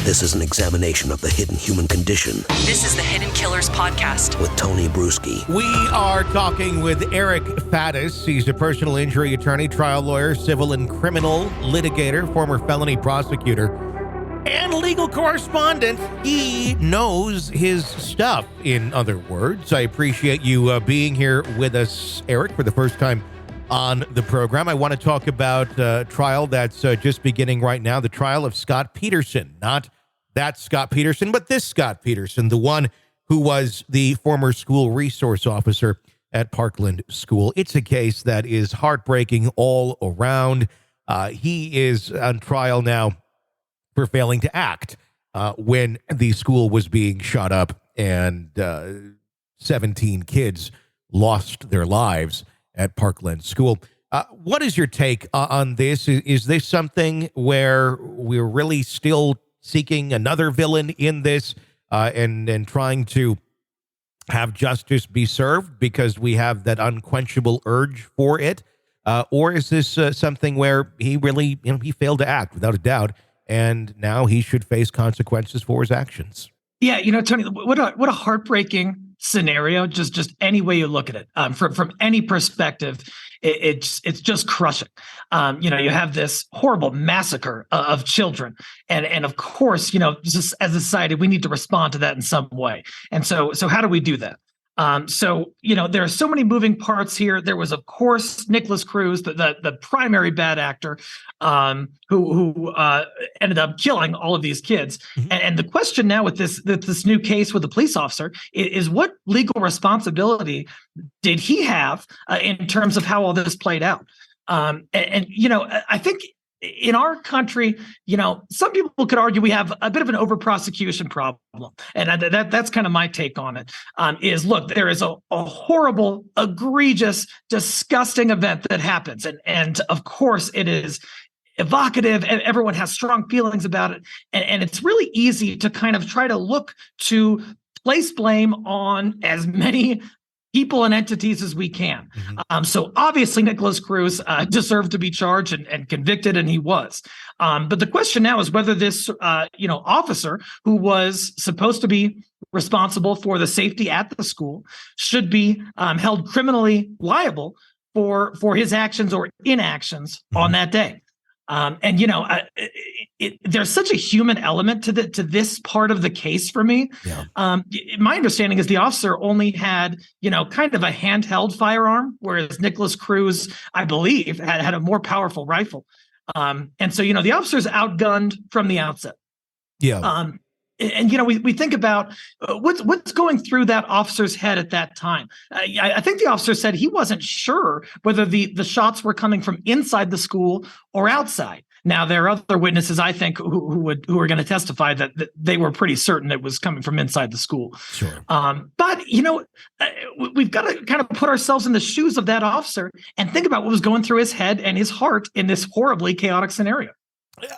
This is an examination of the hidden human condition. This is the Hidden Killers Podcast with Tony Brueski. We are talking with Eric Faddis. He's a personal injury attorney, trial lawyer, civil and criminal litigator, former felony prosecutor, and legal correspondent. He knows his stuff, in other words. I appreciate you being here with us, Eric, for the first time on the program. I want to talk about a trial that's just beginning right now, the trial of Scot Peterson. Not that Scot Peterson, but this Scot Peterson, the one who was the former school resource officer at Parkland School. It's a case that is heartbreaking all around. He is on trial now for failing to act when the school was being shot up and 17 kids lost their lives at Parkland School. What is your take on this? Is this something where we're really still seeking another villain in this and trying to have justice be served because we have that unquenchable urge for it? Or is this something where he really, he failed to act without a doubt, and now he should face consequences for his actions? Yeah, Tony, what a heartbreaking scenario. Just any way you look at it, from any perspective, it's just crushing. You have this horrible massacre of children, and of course, just as a society, we need to respond to that in some way. And so how do we do that? There are so many moving parts here. There was, of course, Nikolas Cruz, the primary bad actor, who ended up killing all of these kids. Mm-hmm. And the question now with this new case with the police officer is what legal responsibility did he have in terms of how all this played out? I think in our country, some people could argue we have a bit of an over-prosecution problem. And that's kind of my take on it, look, there is a horrible, egregious, disgusting event that happens. And of course, it is evocative, and everyone has strong feelings about it. And it's really easy to kind of try to look to place blame on as many people and entities as we can. Mm-hmm. So obviously Nikolas Cruz deserved to be charged and convicted, and he was. But the question now is whether this officer who was supposed to be responsible for the safety at the school should be held criminally liable for his actions or inactions mm-hmm. on that day. There's such a human element to this part of the case for me. Yeah. My understanding is the officer only had, kind of a handheld firearm, whereas Nikolas Cruz, I believe, had a more powerful rifle. And so, the officer's outgunned from the outset. Yeah. We think about what's going through that officer's head at that time. I think the officer said he wasn't sure whether the shots were coming from inside the school or outside. Now, there are other witnesses, I think, who are going to testify that they were pretty certain it was coming from inside the school. Sure. But we've got to kind of put ourselves in the shoes of that officer and think about what was going through his head and his heart in this horribly chaotic scenario.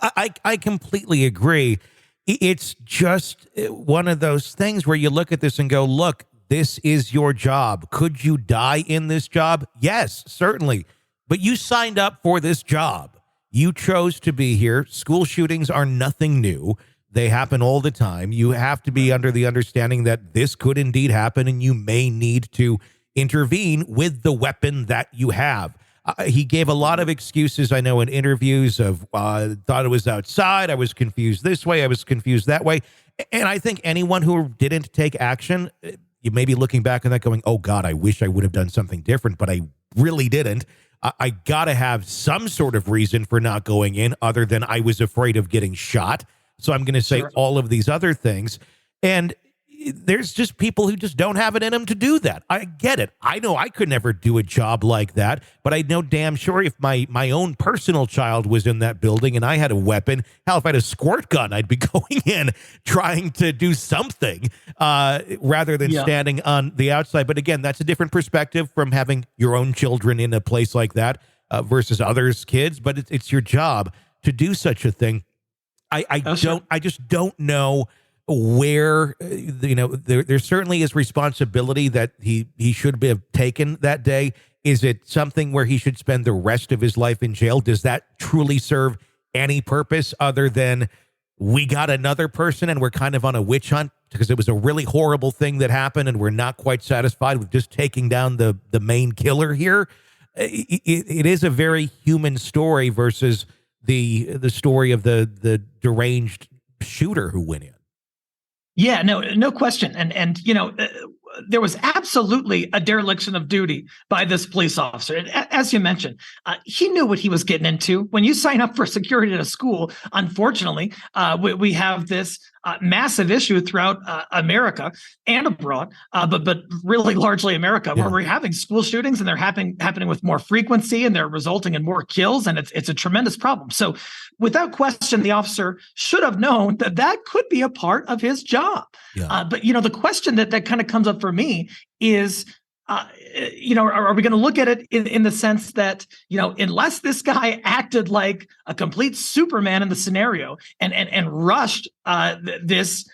I completely agree. It's just one of those things where you look at this and go, look, this is your job. Could you die in this job? Yes, certainly. But you signed up for this job. You chose to be here. School shootings are nothing new. They happen all the time. You have to be under the understanding that this could indeed happen, and you may need to intervene with the weapon that you have. He gave a lot of excuses, I know, in interviews of thought it was outside. I was confused this way. I was confused that way. And I think anyone who didn't take action, you may be looking back on that going, oh, God, I wish I would have done something different, but I really didn't. I got to have some sort of reason for not going in other than I was afraid of getting shot. So I'm going to say sure. All of these other things. And there's just people who just don't have it in them to do that. I get it. I know I could never do a job like that, but I know damn sure if my own personal child was in that building and I had a weapon, hell, if I had a squirt gun, I'd be going in trying to do something rather than standing on the outside. But again, that's a different perspective from having your own children in a place like that versus others' kids. But it's your job to do such a thing. I just don't know where, there certainly is responsibility that he should have taken that day. Is it something where he should spend the rest of his life in jail? Does that truly serve any purpose other than we got another person and we're kind of on a witch hunt because it was a really horrible thing that happened and we're not quite satisfied with just taking down the main killer here. It is a very human story versus the story of the deranged shooter who went in. Yeah, no question. And there was absolutely a dereliction of duty by this police officer. And as you mentioned, he knew what he was getting into. When you sign up for security at a school, unfortunately, we have this massive issue throughout America and abroad, but really largely America, where we're having school shootings and they're happening with more frequency and they're resulting in more kills. And it's a tremendous problem. So without question, the officer should have known that could be a part of his job. Yeah. But, the question that kind of comes up for me is, are we going to look at it in the sense that, unless this guy acted like a complete Superman in the scenario and rushed this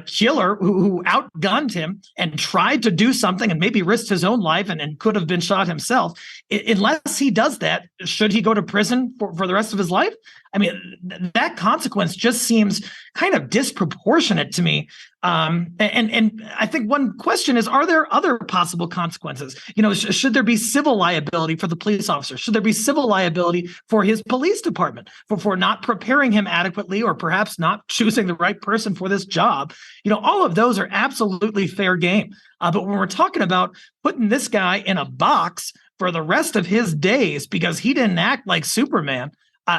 killer who outgunned him and tried to do something and maybe risked his own life and could have been shot himself, unless he does that, should he go to prison for the rest of his life? I mean, that consequence just seems kind of disproportionate to me. And I think one question is, are there other possible consequences? Should there be civil liability for the police officer? Should there be civil liability for his police department for not preparing him adequately or perhaps not choosing the right person for this job? All of those are absolutely fair game. But when we're talking about putting this guy in a box for the rest of his days because he didn't act like Superman,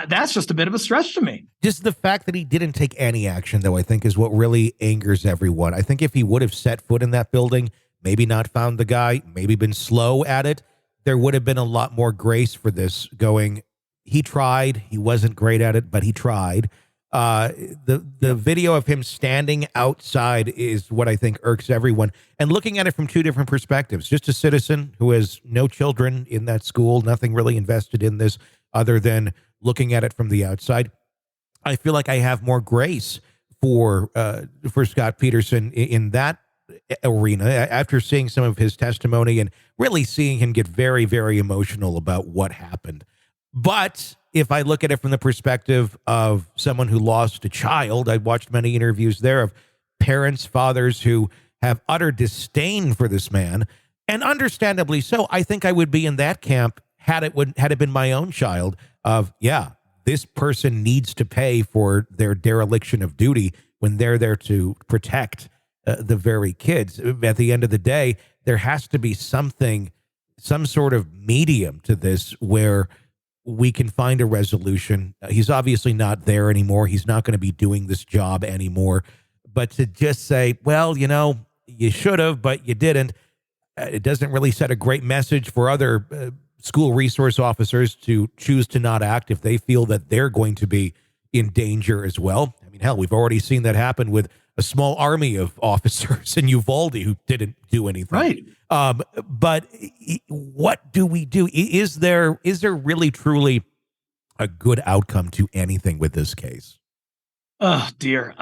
that's just a bit of a stretch to me. Just the fact that he didn't take any action, though, I think is what really angers everyone. I think if he would have set foot in that building, maybe not found the guy, maybe been slow at it, there would have been a lot more grace for this going, he tried, he wasn't great at it, but he tried. The video of him standing outside is what I think irks everyone. And looking at it from two different perspectives, just a citizen who has no children in that school, nothing really invested in this other than looking at it from the outside, I feel like I have more grace for Scot Peterson in that arena after seeing some of his testimony and really seeing him get very, very emotional about what happened. But if I look at it from the perspective of someone who lost a child, I watched many interviews there of parents, fathers who have utter disdain for this man, and understandably so. I think I would be in that camp had it been my own child of, yeah, this person needs to pay for their dereliction of duty when they're there to protect the very kids. At the end of the day, there has to be some sort of medium to this where we can find a resolution. He's obviously not there anymore. He's not going to be doing this job anymore. But to just say, well, you should have, but you didn't, it doesn't really set a great message for other school resource officers to choose to not act if they feel that they're going to be in danger as well. I mean, hell, we've already seen that happen with a small army of officers in Uvalde who didn't do anything. Right. But what do we do? Is there really truly a good outcome to anything with this case? Oh dear.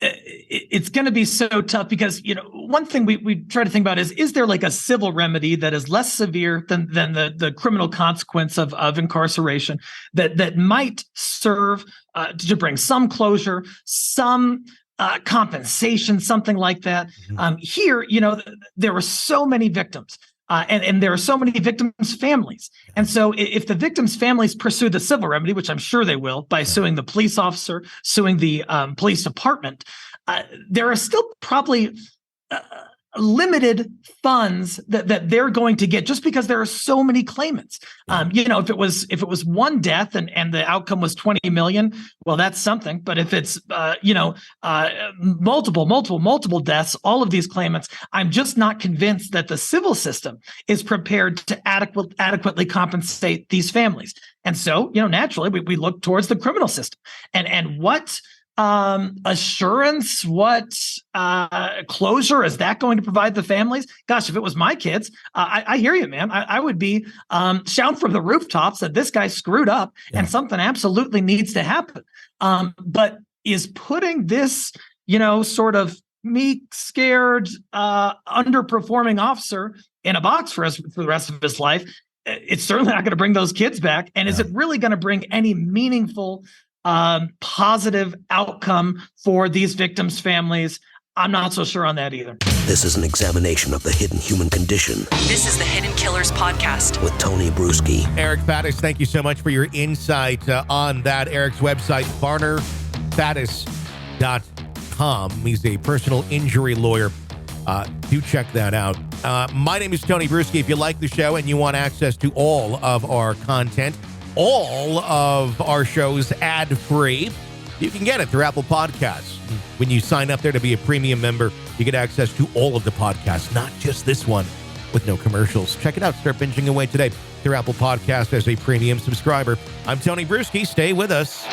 It's going to be so tough because, one thing we try to think about is there like a civil remedy that is less severe than the criminal consequence of incarceration that might serve to bring some closure, some compensation, something like that. Here, there were so many victims. And there are so many victims' families. And so if the victims' families pursue the civil remedy, which I'm sure they will, by suing the police officer, suing the police department, there are still probably limited funds that they're going to get just because there are so many claimants. If it was one death and the outcome was 20 million, well, that's something. But if it's multiple deaths, all of these claimants, I'm just not convinced that the civil system is prepared to adequately compensate these families. And so, naturally, we look towards the criminal system and what assurance, what closure is that going to provide the families? Gosh, if it was my kids, I hear you, man. I would be shouting from the rooftops that this guy screwed up and something absolutely needs to happen. But is putting this, sort of meek, scared, underperforming officer in a box for the rest of his life, it's certainly not going to bring those kids back. And is it really going to bring any meaningful positive outcome for these victims' families. I'm not so sure on that either. This is an examination of the hidden human condition This is the Hidden Killers Podcast. with Tony Brueski. Eric Faddis, thank you so much for your insight on that. Eric's website, varnerfaddis.com. He's a personal injury lawyer. Do check that out. My name is Tony Brueski. If you like the show and you want access to all of our content, all of our shows ad-free, you can get it through Apple Podcasts. When you sign up there to be a premium member, you get access to all of the podcasts, not just this one with no commercials. Check it out. Start binging away today through Apple Podcasts as a premium subscriber. I'm Tony Brueski. Stay with us.